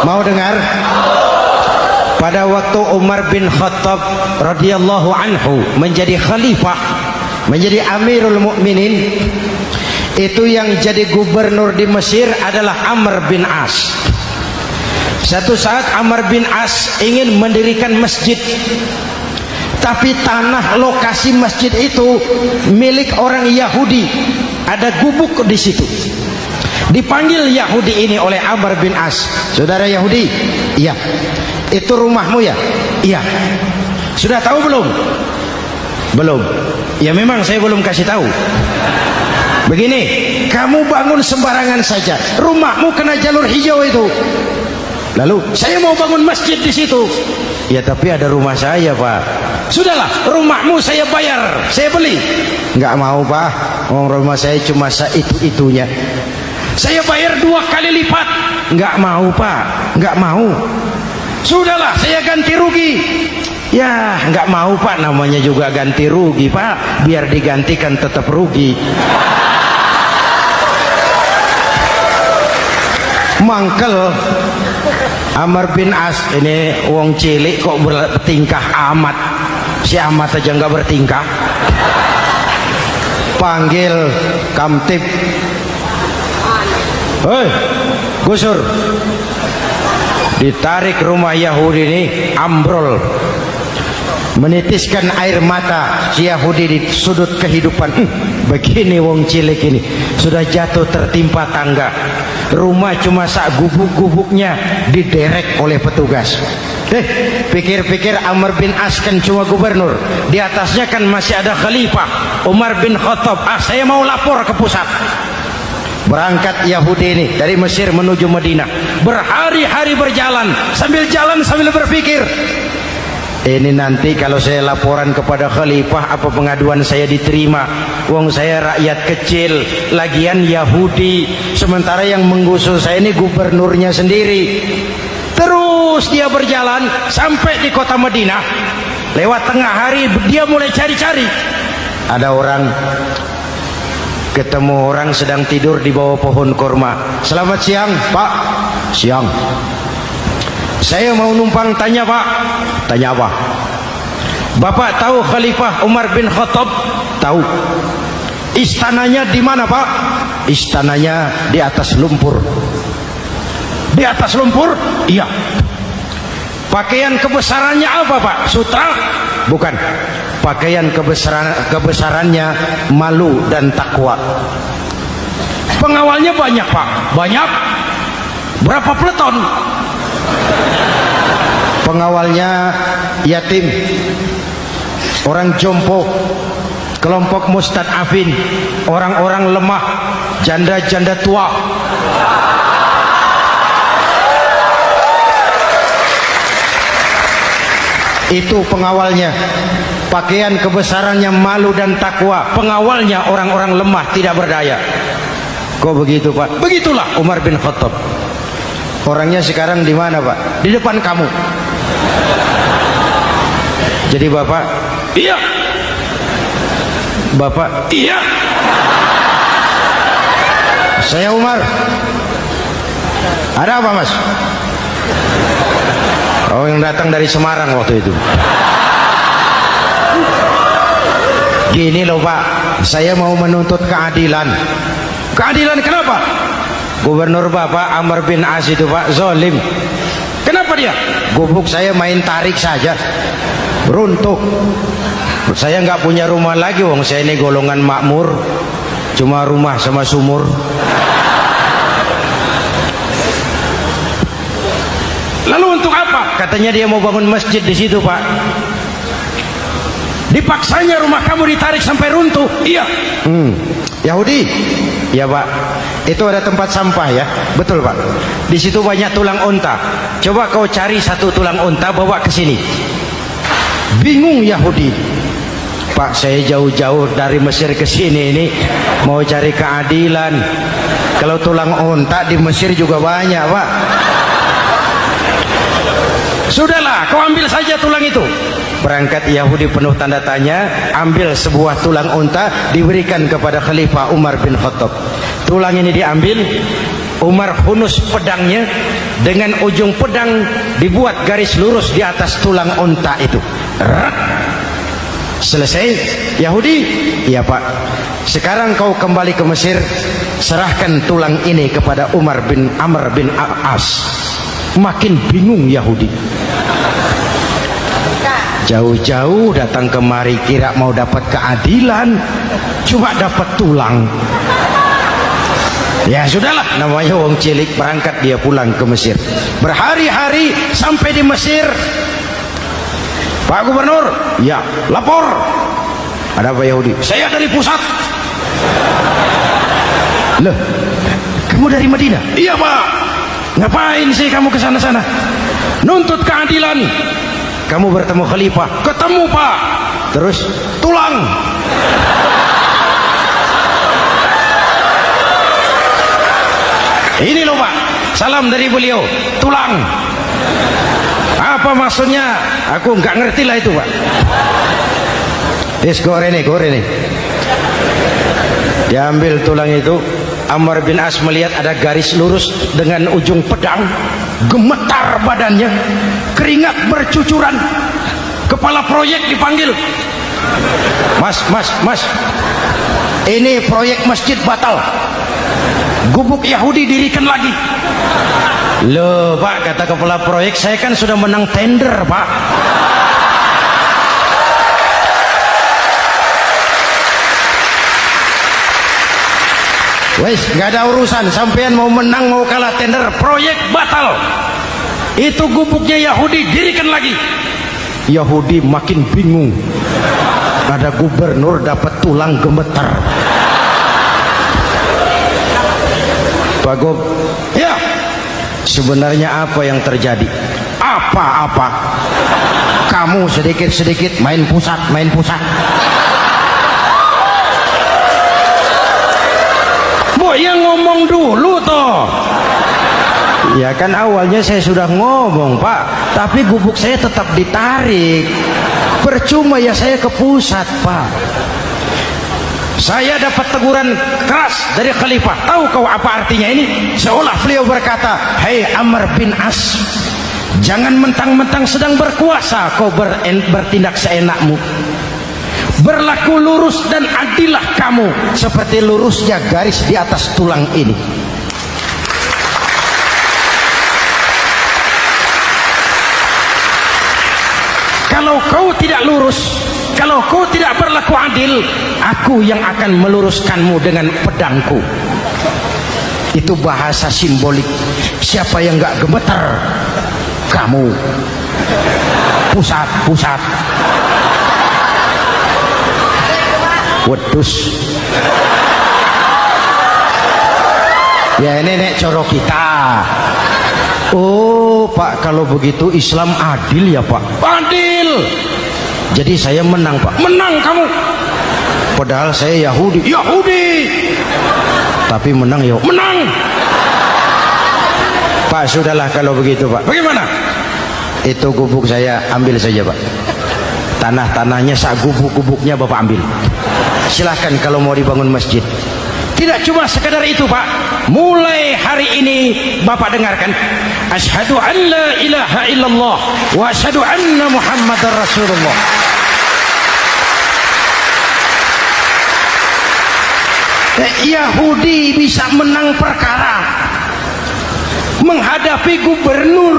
Mau dengar? Pada waktu Umar bin Khattab radhiyallahu anhu menjadi khalifah, menjadi Amirul Mukminin, itu yang jadi gubernur di Mesir adalah Amr bin As. Satu saat Amr bin As ingin mendirikan masjid, tapi tanah lokasi masjid itu milik orang Yahudi, ada gubuk di situ. Dipanggil Yahudi ini oleh Amr bin As. Saudara Yahudi, iya. Itu rumahmu ya? Iya. Sudah tahu belum? Belum. Ya memang saya belum kasih tahu. Begini, kamu bangun sembarangan saja, rumahmu kena jalur hijau itu. Lalu saya mau bangun masjid di situ. Ya tapi ada rumah saya, Pak. Sudahlah, rumahmu saya bayar, saya beli. Nggak mau, Pak. Rumah saya cuma itu-itunya. Saya bayar 2 kali lipat. Nggak mau, Pak. Nggak mau. Sudahlah, saya ganti rugi. Ya, nggak mau, Pak. Namanya juga ganti rugi, Pak. Biar digantikan tetap rugi. Mangkel Amr bin As ini wong cilik kok bertingkah amat. Si amat aja nggak bertingkah. Panggil kamtib. Hei, gusur. Ditarik rumah Yahudi ini, ambrol, menitiskan air mata si Yahudi di sudut kehidupan. Begini wong cilik ini sudah jatuh tertimpa tangga, rumah cuma sak gubuk-gubuknya diderek oleh petugas. Pikir-pikir Amr bin As kan cuma gubernur, di atasnya kan masih ada khalifah Umar bin Khattab. Saya mau lapor ke pusat. Berangkat Yahudi ini dari Mesir menuju Madinah, berhari-hari berjalan, sambil berpikir, ini nanti kalau saya laporan kepada khalifah, apa pengaduan saya diterima? Wong saya rakyat kecil, lagian Yahudi, sementara yang menggusur saya ini gubernurnya sendiri. Terus dia berjalan sampai di kota Madinah. Lewat tengah hari dia mulai cari-cari. Ada orang, ketemu orang sedang tidur di bawah pohon kurma. Selamat siang, Pak. Siang. Saya mau numpang tanya, Pak. Tanya apa? Bapak tahu Khalifah Umar bin Khattab? Tahu. Istananya di mana, Pak? Istananya di atas lumpur. Di atas lumpur? Iya. Pakaian kebesarannya apa, Pak? Sutra? Bukan. Pakaian kebesarannya malu dan takwa. Pengawalnya banyak, Pak. Banyak. Berapa peleton? Pengawalnya yatim, orang jompo, kelompok mustadafin, orang-orang lemah, janda-janda tua. Itu pengawalnya. Pakaian kebesarannya malu dan takwa. Pengawalnya orang-orang lemah tidak berdaya. Kok begitu, Pak? Begitulah Umar bin Khattab. Orangnya sekarang di mana, Pak? Di depan kamu. Jadi Bapak? Iya. Bapak? Iya. Saya Umar. Ada apa, Mas? Oh, yang datang dari Semarang waktu itu. Gini loh, Pak, saya mau menuntut keadilan. Keadilan kenapa? Gubernur Bapak Amr bin As itu, Pak, zalim. Kenapa dia? Gubuk saya main tarik saja, runtuh. Saya nggak punya rumah lagi, wong saya ini golongan makmur, cuma rumah sama sumur. Lalu untuk apa? Katanya dia mau bangun masjid di situ, Pak. Dipaksanya rumah kamu ditarik sampai runtuh. Iya. Yahudi. Ya, Pak. Itu ada tempat sampah ya. Betul, Pak. Di situ banyak tulang unta. Coba kau cari satu tulang unta bawa ke sini. Bingung Yahudi. Pak, saya jauh-jauh dari Mesir ke sini ini mau cari keadilan. Kalau tulang unta di Mesir juga banyak, Pak. Sudahlah, kau ambil saja tulang itu. Berangkat Yahudi penuh tanda tanya, ambil sebuah tulang unta, diberikan kepada Khalifah Umar bin Khattab. Tulang ini diambil, Umar hunus pedangnya, dengan ujung pedang dibuat garis lurus di atas tulang unta itu. Selesai. Yahudi, iya Pak, sekarang kau kembali ke Mesir, serahkan tulang ini kepada Umar bin Amr bin As. Makin bingung Yahudi, jauh-jauh datang kemari kira mau dapat keadilan, cuma dapat tulang. Ya sudahlah, namanya wong cilik, berangkat dia pulang ke Mesir. Berhari-hari sampai di Mesir. Pak Gubernur, ya lapor. Ada apa Yahudi? Saya dari pusat. Loh, kamu dari Madinah? Iya Pak. Ngapain sih kamu ke sana-sana? Nuntut keadilan. Kamu bertemu khalifah? Ketemu Pak. Terus tulang. Ini loh Pak, salam dari beliau, tulang. Apa maksudnya? Aku nggak ngerti lah itu Pak. Goreng. Diambil tulang itu. Amr bin As melihat ada garis lurus dengan ujung pedang, gemetar badannya, keringat bercucuran. Kepala proyek dipanggil. Mas, ini proyek masjid batal. Gubuk Yahudi dirikan lagi. Loh Pak, kata kepala proyek, saya kan sudah menang tender Pak. Wes, nggak ada urusan, sampean mau menang mau kalah tender, proyek batal. Itu gubuknya Yahudi dirikan lagi. Yahudi makin bingung. Ada gubernur dapat tulang gemetar. Pak Gob, ya, sebenarnya apa yang terjadi? Apa-apa? Kamu sedikit-sedikit main pusat. Bu, yang ngomong dulu toh. Ya kan awalnya saya sudah ngomong Pak, tapi gubuk saya tetap ditarik. Percuma ya saya ke pusat Pak. Saya dapat teguran keras dari khalifah. Tahu kau apa artinya ini? Seolah beliau berkata, "Hei Amr bin As, jangan mentang-mentang sedang berkuasa kau bertindak seenakmu. Berlaku lurus dan adillah kamu seperti lurusnya garis di atas tulang ini." Kalau kau tidak lurus, kalau kau tidak berlaku adil, aku yang akan meluruskanmu dengan pedangku. Itu bahasa simbolik. Siapa yang gak gemeter? Kamu. Pusat. Wedus. Ya ini nek coro kita. Oh Pak, kalau begitu Islam adil ya Pak? Adil. Jadi saya menang Pak. Menang kamu. Padahal saya Yahudi. Tapi menang ya. Menang. Pak, sudahlah kalau begitu Pak. Bagaimana? Itu gubuk saya ambil saja Pak. Tanah-tanahnya sak gubuk-gubuknya Bapak ambil. Silahkan kalau mau dibangun masjid. Tidak cuma sekedar itu Pak. Mulai hari ini Bapak dengarkan, asyhadu an la ilaha illallah wa asyhadu anna muhammadar rasulullah. Yahudi bisa menang perkara menghadapi gubernur